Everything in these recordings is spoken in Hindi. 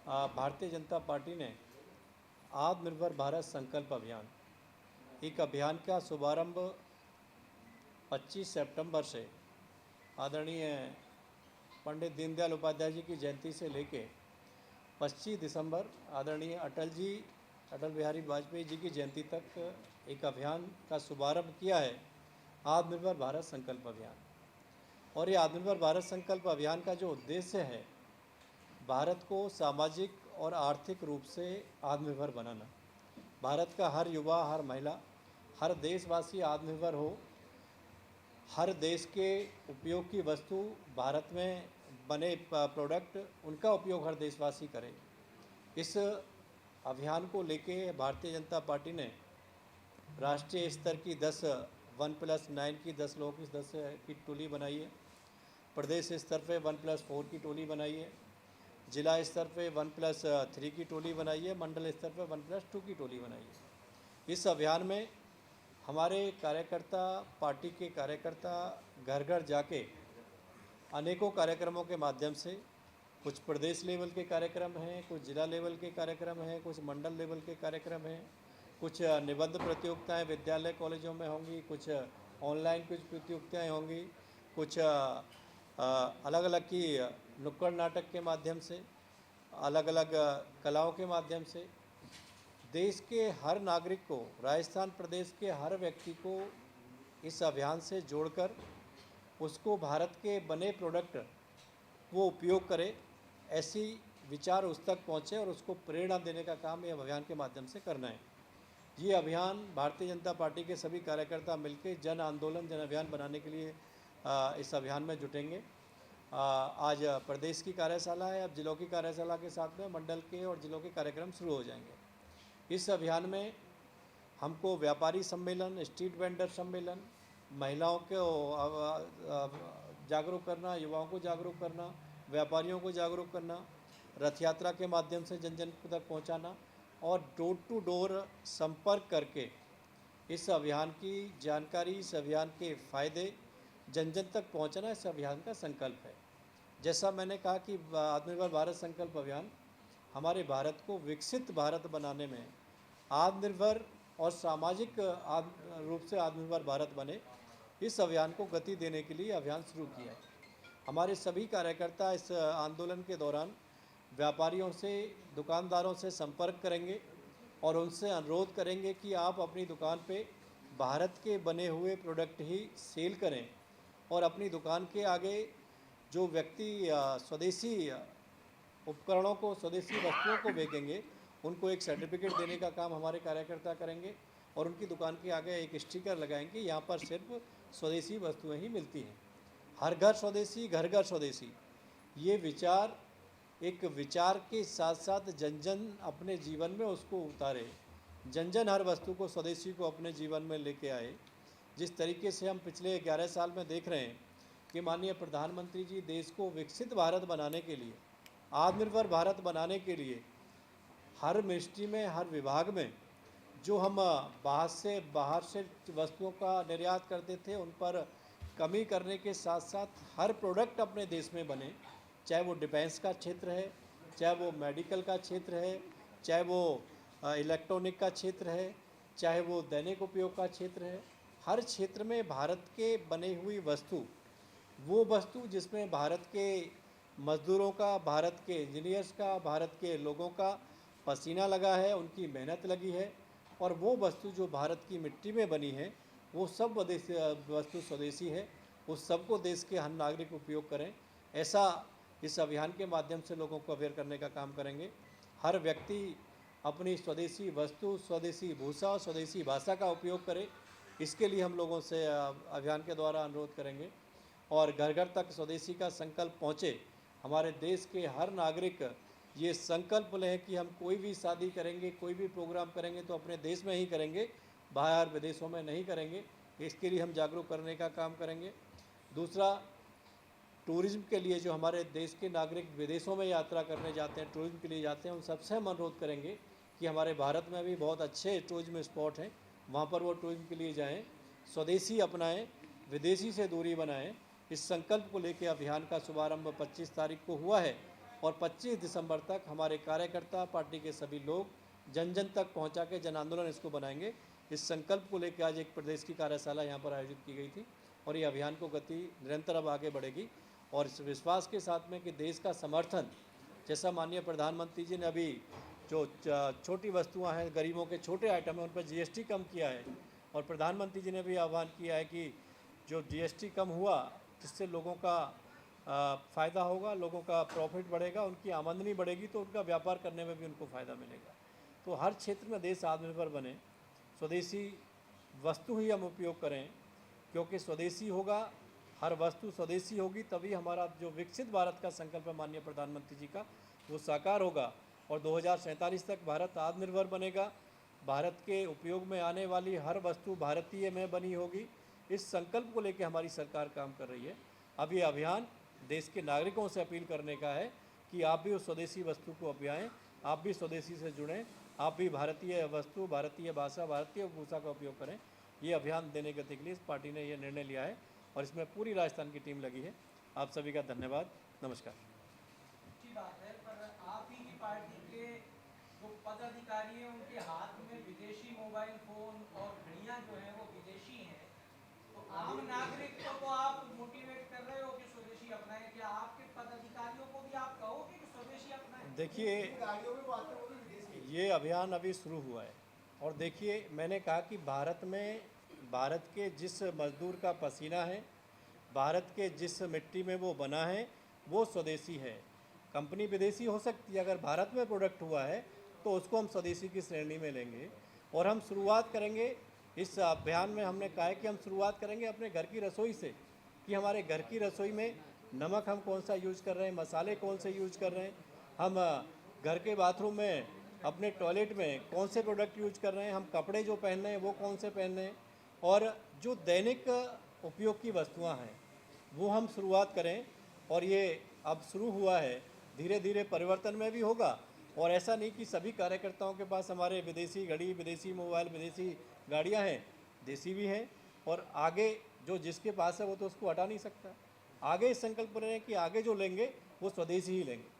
भारतीय जनता पार्टी ने आत्मनिर्भर भारत संकल्प अभियान एक अभियान का शुभारंभ 25 सितंबर से आदरणीय पंडित दीनदयाल उपाध्याय जी की जयंती से लेके 25 दिसंबर आदरणीय अटल बिहारी वाजपेयी जी की जयंती तक एक अभियान का शुभारंभ किया है, आत्मनिर्भर भारत संकल्प अभियान। और ये आत्मनिर्भर भारत संकल्प अभियान का जो उद्देश्य है, भारत को सामाजिक और आर्थिक रूप से आत्मनिर्भर बनाना। भारत का हर युवा, हर महिला, हर देशवासी आत्मनिर्भर हो, हर देश के उपयोग की वस्तु, भारत में बने प्रोडक्ट, उनका उपयोग हर देशवासी करे। इस अभियान को लेके भारतीय जनता पार्टी ने राष्ट्रीय स्तर की 10 1+9 की 10 लोगों की 10 की टोली बनाई है, प्रदेश स्तर पे 1+4 की टोली बनाई है, जिला स्तर पे 1+3 की टोली बनाई है, मंडल स्तर पे 1+2 की टोली बनाई है। इस अभियान में हमारे कार्यकर्ता, पार्टी के कार्यकर्ता घर घर जाके अनेकों कार्यक्रमों के माध्यम से, कुछ प्रदेश लेवल के कार्यक्रम हैं, कुछ जिला लेवल के कार्यक्रम हैं, कुछ मंडल लेवल के कार्यक्रम हैं, कुछ निबंध प्रतियोगिताएं विद्यालय कॉलेजों में होंगी, कुछ ऑनलाइन कुछ प्रतियोगिताएं होंगी, कुछ अलग अलग की नुक्कड़ नाटक के माध्यम से, अलग अलग कलाओं के माध्यम से देश के हर नागरिक को, राजस्थान प्रदेश के हर व्यक्ति को इस अभियान से जोड़कर उसको भारत के बने प्रोडक्ट वो उपयोग करे, ऐसी विचार उस तक पहुँचे और उसको प्रेरणा देने का काम ये अभियान के माध्यम से करना है। ये अभियान भारतीय जनता पार्टी के सभी कार्यकर्ता मिलकर जन आंदोलन, जन अभियान बनाने के लिए इस अभियान में जुटेंगे। आज प्रदेश की कार्यशाला है, अब जिलों की कार्यशाला के साथ में मंडल के और जिलों के कार्यक्रम शुरू हो जाएंगे। इस अभियान में हमको व्यापारी सम्मेलन, स्ट्रीट वेंडर सम्मेलन, महिलाओं को जागरूक करना, युवाओं को जागरूक करना, व्यापारियों को जागरूक करना, रथ यात्रा के माध्यम से जन जन तक पहुंचाना और डोर टू डोर संपर्क करके इस अभियान की जानकारी, इस अभियान के फ़ायदे जन जन तक पहुंचाना इस अभियान का संकल्प है। जैसा मैंने कहा कि आत्मनिर्भर भारत संकल्प अभियान हमारे भारत को विकसित भारत बनाने में, आत्मनिर्भर और सामाजिक रूप से आत्मनिर्भर भारत बने, इस अभियान को गति देने के लिए अभियान शुरू किया है। हमारे सभी कार्यकर्ता इस आंदोलन के दौरान व्यापारियों से, दुकानदारों से संपर्क करेंगे और उनसे अनुरोध करेंगे कि आप अपनी दुकान पे भारत के बने हुए प्रोडक्ट ही सेल करें और अपनी दुकान के आगे जो व्यक्ति स्वदेशी उपकरणों को, स्वदेशी वस्तुओं को बेचेंगे, उनको एक सर्टिफिकेट देने का काम हमारे कार्यकर्ता करेंगे और उनकी दुकान के आगे एक स्टिकर लगाएंगे, यहाँ पर सिर्फ स्वदेशी वस्तुएं ही मिलती हैं। हर घर स्वदेशी, घर घर स्वदेशी, ये विचार एक विचार के साथ साथ जन जन अपने जीवन में उसको उतारे, जन जन हर वस्तु को, स्वदेशी को अपने जीवन में लेके आए। जिस तरीके से हम पिछले 11 साल में देख रहे हैं कि माननीय प्रधानमंत्री जी देश को विकसित भारत बनाने के लिए, आत्मनिर्भर भारत बनाने के लिए हर मिनिस्ट्री में, हर विभाग में जो हम बाहर से वस्तुओं का निर्यात करते थे, उन पर कमी करने के साथ साथ हर प्रोडक्ट अपने देश में बने, चाहे वो डिफेंस का क्षेत्र है, चाहे वो मेडिकल का क्षेत्र है, चाहे वो इलेक्ट्रॉनिक का क्षेत्र है, चाहे वो दैनिक उपयोग का क्षेत्र है। हर क्षेत्र में भारत के बनी हुई वस्तु, वो वस्तु जिसमें भारत के मज़दूरों का, भारत के इंजीनियर्स का, भारत के लोगों का पसीना लगा है, उनकी मेहनत लगी है, और वो वस्तु जो भारत की मिट्टी में बनी है, वो सब वस्तु स्वदेशी है, उस सबको देश के हर नागरिक उपयोग करें, ऐसा इस अभियान के माध्यम से लोगों को अवेयर करने का काम करेंगे। हर व्यक्ति अपनी स्वदेशी वस्तु, स्वदेशी भूषा और स्वदेशी भाषा का उपयोग करे, इसके लिए हम लोगों से अभियान के द्वारा अनुरोध करेंगे और घर घर तक स्वदेशी का संकल्प पहुँचे। हमारे देश के हर नागरिक ये संकल्प लें कि हम कोई भी शादी करेंगे, कोई भी प्रोग्राम करेंगे तो अपने देश में ही करेंगे, बाहर विदेशों में नहीं करेंगे। इसके लिए हम जागरूक करने का काम करेंगे। दूसरा, टूरिज़्म के लिए जो हमारे देश के नागरिक विदेशों में यात्रा करने जाते हैं, टूरिज़्म के लिए जाते हैं, उन सबसे हम अनुरोध करेंगे कि हमारे भारत में भी बहुत अच्छे टूरिज़्म स्पॉट हैं, वहाँ पर वो टूरिज़्म के लिए जाएं, स्वदेशी अपनाएं, विदेशी से दूरी बनाएं। इस संकल्प को लेकर अभियान का शुभारंभ 25 तारीख को हुआ है और 25 दिसंबर तक हमारे कार्यकर्ता, पार्टी के सभी लोग जन जन तक पहुंचा के जन आंदोलन इसको बनाएंगे। इस संकल्प को लेकर आज एक प्रदेश की कार्यशाला यहाँ पर आयोजित की गई थी और ये अभियान को गति निरंतर अब आगे बढ़ेगी और इस विश्वास के साथ में कि देश का समर्थन, जैसा माननीय प्रधानमंत्री जी ने अभी जो छोटी वस्तुएं हैं, गरीबों के छोटे आइटम हैं, उन पर जीएसटी कम किया है और प्रधानमंत्री जी ने भी आह्वान किया है कि जो जीएसटी कम हुआ जिससे लोगों का फ़ायदा होगा, लोगों का प्रॉफिट बढ़ेगा, उनकी आमदनी बढ़ेगी तो उनका व्यापार करने में भी उनको फ़ायदा मिलेगा। तो हर क्षेत्र में देश आत्मनिर्भर बने, स्वदेशी वस्तु ही हम उपयोग करें, क्योंकि स्वदेशी होगा, हर वस्तु स्वदेशी होगी, तभी हमारा जो विकसित भारत का संकल्प है माननीय प्रधानमंत्री जी का, वो साकार होगा और 2047 तक भारत आत्मनिर्भर बनेगा। भारत के उपयोग में आने वाली हर वस्तु भारतीय में बनी होगी। इस संकल्प को लेकर हमारी सरकार काम कर रही है। अब ये अभियान देश के नागरिकों से अपील करने का है कि आप भी उस स्वदेशी वस्तु को अपनाएं, आप भी स्वदेशी से जुड़ें, आप भी भारतीय वस्तु, भारतीय भाषा, भारतीय भूषा का उपयोग करें। ये अभियान देने के लिए इस पार्टी ने ये निर्णय लिया है और इसमें पूरी राजस्थान की टीम लगी है। आप सभी का धन्यवाद। नमस्कार। अच्छी बात है, पर आप ही की पार्टी के जो पदाधिकारी हैं उनके हाथ में विदेशी मोबाइल फोन और घड़ियां जो हैं वो विदेशी हैं, तो आम नागरिक को आप मोटिवेट कर रहे हो कि स्वदेशी अपनाएं। क्या आपके पदाधिकारियों को भी आप कहोगे कि स्वदेशी अपनाएं? देखिए, ये अभियान अभी शुरू हुआ है और देखिए, मैंने कहा कि भारत के जिस मजदूर का पसीना है, भारत के जिस मिट्टी में वो बना है, वो स्वदेशी है। कंपनी विदेशी हो सकती है, अगर भारत में प्रोडक्ट हुआ है तो उसको हम स्वदेशी की श्रेणी में लेंगे और हम शुरुआत करेंगे। इस अभियान में हमने कहा है कि हम शुरुआत करेंगे अपने घर की रसोई से, कि हमारे घर की रसोई में नमक हम कौन सा यूज कर रहे हैं, मसाले कौन से यूज कर रहे हैं, हम घर के बाथरूम में, अपने टॉयलेट में कौन से प्रोडक्ट यूज कर रहे हैं, हम कपड़े जो पहन रहे हैं वो कौन से पहन रहे हैं और जो दैनिक उपयोग की वस्तुएं हैं वो हम शुरुआत करें। और ये अब शुरू हुआ है, धीरे धीरे परिवर्तन में भी होगा और ऐसा नहीं कि सभी कार्यकर्ताओं के पास हमारे विदेशी घड़ी, विदेशी मोबाइल, विदेशी गाड़ियां हैं, देसी भी हैं और आगे जो जिसके पास है वो तो उसको हटा नहीं सकता। आगे इस संकल्प रहे हैं कि आगे जो लेंगे वो स्वदेशी ही लेंगे।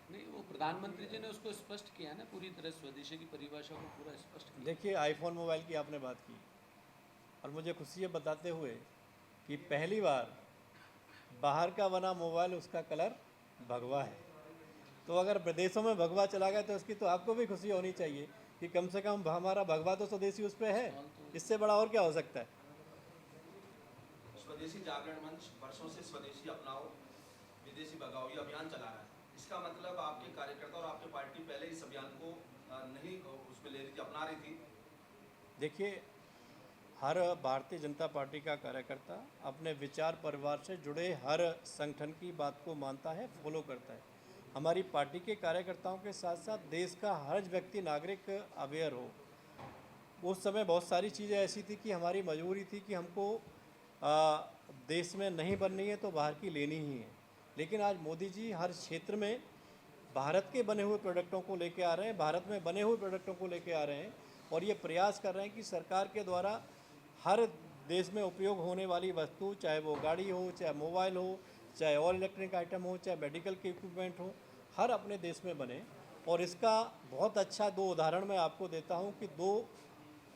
नहीं, वो प्रधानमंत्री जी ने उसको स्पष्ट किया ना, पूरी तरह स्वदेशी की परिभाषा को पूरा स्पष्ट किया। देखिए, आईफोन मोबाइल की आपने बात की और मुझे खुशी है बताते हुए कि पहली बार बाहर का बना मोबाइल, उसका कलर भगवा है। तो अगर विदेशों में भगवा चला गया तो उसकी तो आपको भी खुशी होनी चाहिए कि कम से कम हमारा भगवा तो स्वदेशी उस पर है। इससे बड़ा और क्या हो सकता है। स्वदेशी जागरण मंच वर्षों से स्वदेशी अपनाओ, विदेशी भगाओ ये अभियान चला रहा है। इसका मतलब आपके कार्यकर्ता और आपकी पार्टी पहले इस अभियान को नहीं उसमें ले रही थी, अपना रही थी? देखिए, हर भारतीय जनता पार्टी का कार्यकर्ता अपने विचार परिवार से जुड़े हर संगठन की बात को मानता है, फॉलो करता है। हमारी पार्टी के कार्यकर्ताओं के साथ साथ देश का हर व्यक्ति, नागरिक अवेयर हो। उस समय बहुत सारी चीज़ें ऐसी थी कि हमारी मजबूरी थी कि हमको देश में नहीं बननी है तो बाहर की लेनी ही है। लेकिन आज मोदी जी हर क्षेत्र में भारत के बने हुए प्रोडक्टों को लेके आ रहे हैं, भारत में बने हुए प्रोडक्टों को लेके आ रहे हैं और ये प्रयास कर रहे हैं कि सरकार के द्वारा हर देश में उपयोग होने वाली वस्तु, चाहे वो गाड़ी हो, चाहे मोबाइल हो, चाहे और इलेक्ट्रॉनिक आइटम हो, चाहे मेडिकल के इक्विपमेंट हो, हर अपने देश में बने। और इसका बहुत अच्छा 2 उदाहरण मैं आपको देता हूँ कि 2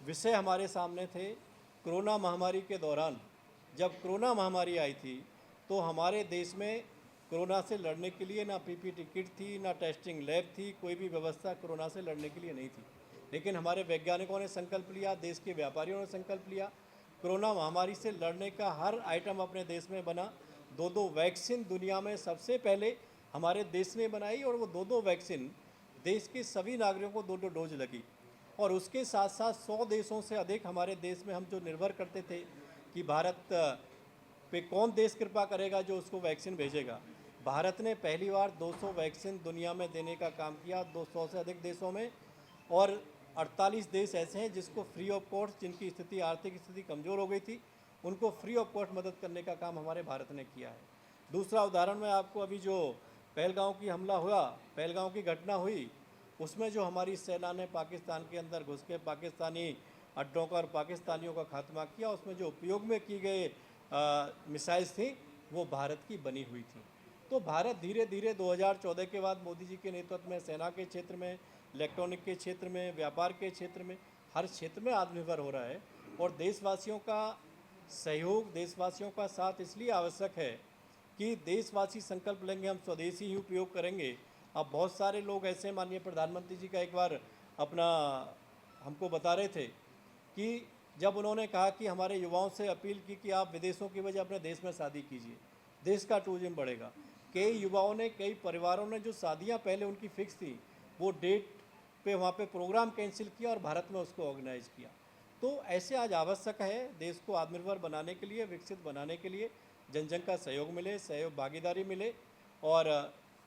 विषय हमारे सामने थे कोरोना महामारी के दौरान। जब कोरोना महामारी आई थी तो हमारे देश में कोरोना से लड़ने के लिए ना पीपीटी किट थी, ना टेस्टिंग लैब थी, कोई भी व्यवस्था कोरोना से लड़ने के लिए नहीं थी। लेकिन हमारे वैज्ञानिकों ने संकल्प लिया, देश के व्यापारियों ने संकल्प लिया, कोरोना महामारी से लड़ने का हर आइटम अपने देश में बना। 2 वैक्सीन दुनिया में सबसे पहले हमारे देश ने बनाई और वो 2 वैक्सीन देश के सभी नागरिकों को 2 डोज लगी। और उसके साथ साथ 100 देशों से अधिक हमारे देश में हम जो निर्भर करते थे कि भारत पे कौन देश कृपा करेगा जो उसको वैक्सीन भेजेगा, भारत ने पहली बार 200 वैक्सीन दुनिया में देने का काम किया, 200 से अधिक देशों में। और 48 देश ऐसे हैं जिसको फ्री ऑफ कॉस्ट, जिनकी स्थिति, आर्थिक स्थिति कमज़ोर हो गई थी, उनको फ्री ऑफ कॉस्ट मदद करने का काम हमारे भारत ने किया है। दूसरा उदाहरण मैं आपको, अभी जो पहलगांव की हमला हुआ, पहलगांव की घटना हुई, उसमें जो हमारी सेना ने पाकिस्तान के अंदर घुस के पाकिस्तानी अड्डों का और पाकिस्तानियों का खात्मा किया, उसमें जो उपयोग में की गई मिसाइल्स थी वो भारत की बनी हुई थी। तो भारत धीरे धीरे 2014 के बाद मोदी जी के नेतृत्व में सेना के क्षेत्र में, इलेक्ट्रॉनिक के क्षेत्र में, व्यापार के क्षेत्र में, हर क्षेत्र में आत्मनिर्भर हो रहा है। और देशवासियों का सहयोग, देशवासियों का साथ इसलिए आवश्यक है कि देशवासी संकल्प लेंगे हम स्वदेशी ही उपयोग करेंगे। अब बहुत सारे लोग ऐसे, माननीय प्रधानमंत्री जी का एक बार अपना हमको बता रहे थे कि जब उन्होंने कहा कि हमारे युवाओं से अपील की कि आप विदेशों की वजह अपने देश में शादी कीजिए, देश का टूरिज्म बढ़ेगा। कई युवाओं ने, कई परिवारों ने जो शादियां पहले उनकी फिक्स थी, वो डेट पे वहाँ पे प्रोग्राम कैंसिल किया और भारत में उसको ऑर्गेनाइज किया। तो ऐसे आज आवश्यक है देश को आत्मनिर्भर बनाने के लिए, विकसित बनाने के लिए जन जन का सहयोग मिले, सहयोग भागीदारी मिले। और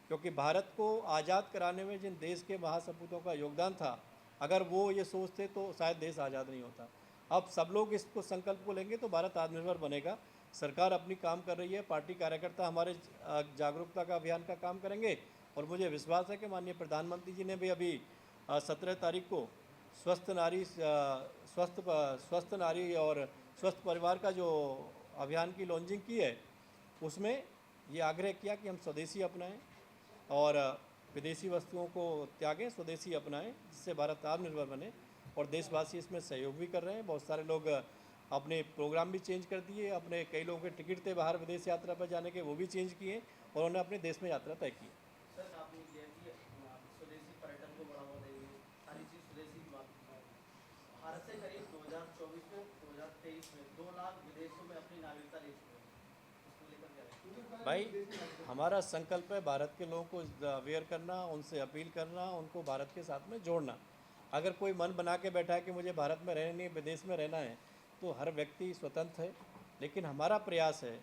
क्योंकि भारत को आज़ाद कराने में जिन देश के महासपूतों का योगदान था, अगर वो ये सोचते तो शायद देश आज़ाद नहीं होता। अब सब लोग इसको संकल्प को लेंगे तो भारत आत्मनिर्भर बनेगा। सरकार अपनी काम कर रही है, पार्टी कार्यकर्ता हमारे जागरूकता का अभियान का काम करेंगे। और मुझे विश्वास है कि माननीय प्रधानमंत्री जी ने भी अभी 17 तारीख को स्वस्थ नारी और स्वस्थ परिवार का जो अभियान की लॉन्चिंग की है, उसमें ये आग्रह किया कि हम स्वदेशी अपनाएं और विदेशी वस्तुओं को त्यागें, स्वदेशी अपनाएं, जिससे भारत आत्मनिर्भर बने। और देशवासी इसमें सहयोग भी कर रहे हैं। बहुत सारे लोग अपने प्रोग्राम भी चेंज कर दिए, अपने कई लोगों के टिकट थे बाहर विदेश यात्रा पर जाने के, वो भी चेंज किए और उन्होंने अपने देश में यात्रा तय की। सर आपने किया कि स्वदेशी पर्यटन को बढ़ावा देंगे, सारी चीज़ स्वदेशी की बात है। भारत से करीब 2024 में 2023 में 2 लाख विदेशों में अपनी नागरिकता ले चुके हैं, उसको लेकर क्या है? भाई हमारा संकल्प है भारत के लोगों को अवेयर करना, उनसे अपील करना, उनको भारत के साथ में जोड़ना। अगर कोई मन बना के बैठा है कि मुझे भारत में रहना नहीं, विदेश में रहना है, तो हर व्यक्ति स्वतंत्र है। लेकिन हमारा प्रयास है,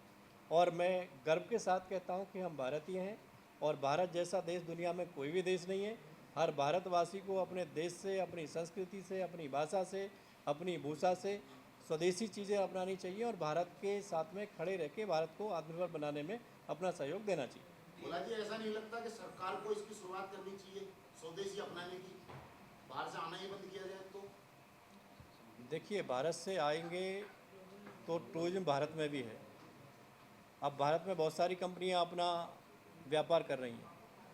और मैं गर्व के साथ कहता हूं कि हम भारतीय हैं, और भारत जैसा देश दुनिया में कोई भी देश नहीं है। हर भारतवासी को अपने देश से, अपनी संस्कृति से, अपनी भाषा से, अपनी भूषा से स्वदेशी चीज़ें अपनानी चाहिए और भारत के साथ में खड़े रह के भारत को आत्मनिर्भर बनाने में अपना सहयोग देना चाहिए। बोला जी, ऐसा नहीं लगता कि सरकार को इसकी शुरुआत करनी चाहिए स्वदेशी अपनाने की, बाहर से आना ही बंद किया जाए तो? देखिए, भारत से आएंगे तो टूरिज्म भारत में भी है। अब भारत में बहुत सारी कंपनियां अपना व्यापार कर रही हैं।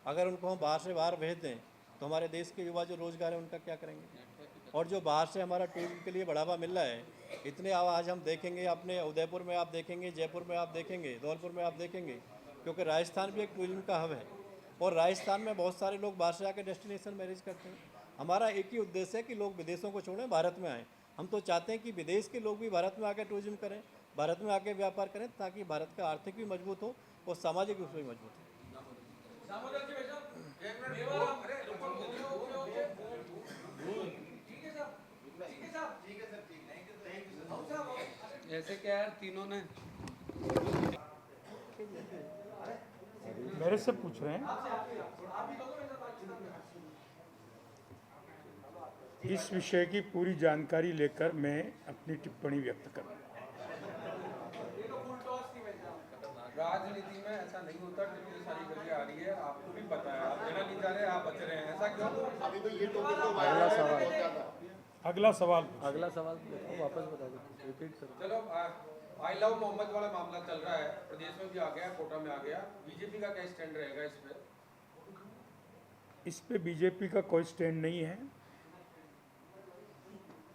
अगर उनको हम बाहर से बाहर भेज दें तो हमारे देश के युवा जो रोज़गार है उनका क्या करेंगे? और जो बाहर से हमारा टूरिज्म के लिए बढ़ावा मिल रहा है, इतने आज हम देखेंगे, अपने उदयपुर में आप देखेंगे, जयपुर में आप देखेंगे, धौलपुर में आप देखेंगे, क्योंकि राजस्थान भी एक टूरिज्म का हब है। और राजस्थान में बहुत सारे लोग बाहर से आकर डेस्टिनेशन मैरिज करते हैं। हमारा एक ही उद्देश्य है कि लोग विदेशों को छोड़ें, भारत में आएँ। हम तो चाहते हैं कि विदेश के लोग भी भारत में आकर टूरिज्म करें, भारत में आकर व्यापार करें, ताकि भारत का आर्थिक भी मजबूत हो और सामाजिक रूप से भी मजबूत हो। दामोदर जी भाई साहब, ठीक है साहब, ठीक है साहब, ठीक है सर, ठीक है। ऐसे क्या यार, तीनों ने मेरे से पूछ रहे हैं। इस विषय की पूरी जानकारी लेकर मैं अपनी टिप्पणी व्यक्त करूँ। राजनीति में ऐसा नहीं होता, कितनी सारी गलियां आ रही है, आपको भी पता है, आप देना नहीं चाह रहे, आप बच रहे हैं, ऐसा क्यों? अभी तो ये टॉपिक तो वायरल है बहुत ज़्यादा। अगला सवाल वापस बता दो, रिपीट करो। चलो, आई लव मोहम्मद वाला मामला चल रहा है, प्रदेश में भी आ गया, कोटा में आ गया, बीजेपी का क्या स्टैंड रहेगा इस पे? इस पे बीजेपी का कोई स्टैंड नहीं है।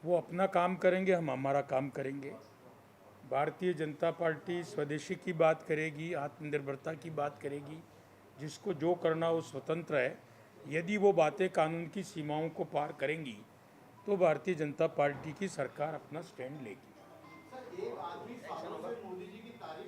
वो अपना काम करेंगे, हम हमारा काम करेंगे। भारतीय जनता पार्टी स्वदेशी की बात करेगी, आत्मनिर्भरता की बात करेगी, जिसको जो करना वो स्वतंत्र है। यदि वो बातें कानून की सीमाओं को पार करेंगी तो भारतीय जनता पार्टी की सरकार अपना स्टैंड लेगी। सर, एक आदमी सालों से मोदी जी की तारीफ